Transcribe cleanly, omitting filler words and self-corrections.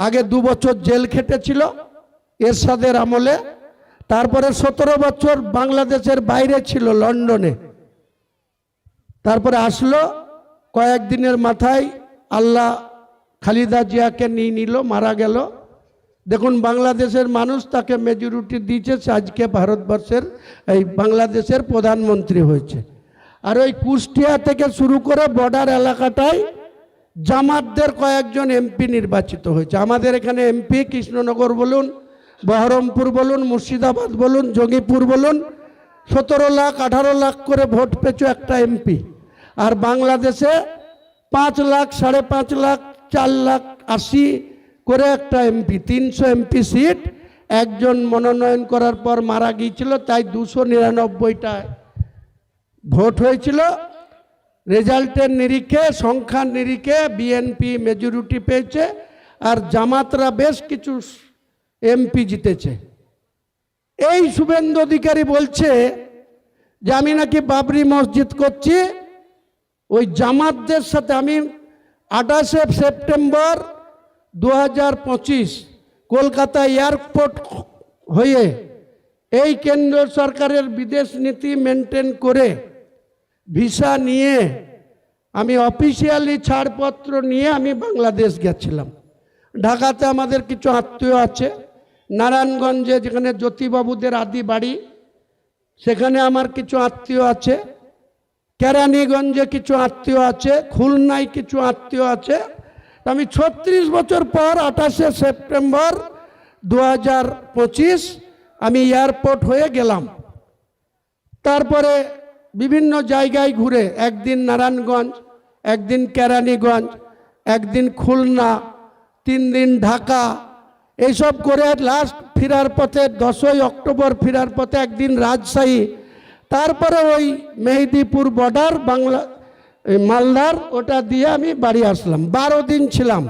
আগে 2 বছর জেল খেটেছিল এরশাদের আমলে, তারপরে 17 বছর বাংলাদেশের বাইরে ছিল লন্ডনে, তারপরে আসলো। কয়েকদিনের মাথায় আল্লাহ খালেদা জিয়াকে নিয়ে নিল, মারা গেল। দেখুন বাংলাদেশের মানুষ তাকে মেজরিটি দিয়েছে, আজকে ভারতবর্ষের এই বাংলাদেশের প্রধানমন্ত্রী হয়েছে। আর ওই কুষ্টিয়া থেকে শুরু করে বর্ডার এলাকাটায় জামাতদের কয়েকজন এমপি নির্বাচিত হয়েছে। আমাদের এখানে এমপি কৃষ্ণনগর বলুন, বহরমপুর বলুন, মুর্শিদাবাদ বলুন, জঙ্গিপুর বলুন, 17 লাখ 18 লাখ করে ভোট পেয়েছে একটা এমপি। আর বাংলাদেশে 5 লাখ 5.5 লাখ 4 লাখ 80 করে একটা এমপি, 300 এমপি সিট। একজন মনোনয়ন করার পর মারা গিয়েছিল, তাই 299টা ভোট হয়েছিল। রেজাল্টের নিরিখে, সংখ্যার নিরিখে বিএনপি মেজরিটি পেয়েছে, আর জামাতরা বেশ কিছু এমপি জিতেছে। এই শুভেন্দু অধিকারী বলছে যে আমি নাকি বাবরি মসজিদ করছি ওই জামাতদের সাথে। আমি 28 সেপ্টেম্বর 2025 কলকাতা এয়ারপোর্ট হয়ে এই কেন্দ্র সরকারের বিদেশ নীতি মেনটেন করে ভিসা নিয়ে আমি অফিসিয়ালি ছাড়পত্র নিয়ে আমি বাংলাদেশ গেছিলাম। ঢাকাতে আমাদের কিছু আত্মীয় আছে, নারায়ণগঞ্জে যেখানে জ্যোতিবাবুদের আদি বাড়ি সেখানে আমার কিছু আত্মীয় আছে, কেরানীগঞ্জে কিছু আত্মীয় আছে, খুলনায় কিছু আত্মীয় আছে। আমি 36 বছর পর 28 সেপ্টেম্বর 2025 আমি এয়ারপোর্ট হয়ে গেলাম। তারপরে বিভিন্ন জায়গায় ঘুরে, একদিন নারায়ণগঞ্জ, একদিন কেরানীগঞ্জ, একদিন খুলনা, 3 দিন ঢাকা, এইসব করে লাস্ট ফেরার পথে 10ই অক্টোবর ফেরার পথে একদিন রাজশাহী, তারপরে ওই মেহেদিপুর বর্ডার বাংলা মালদার, ওটা দিয়ে আমি বাড়ি আসলাম। 12 দিন ছিলাম।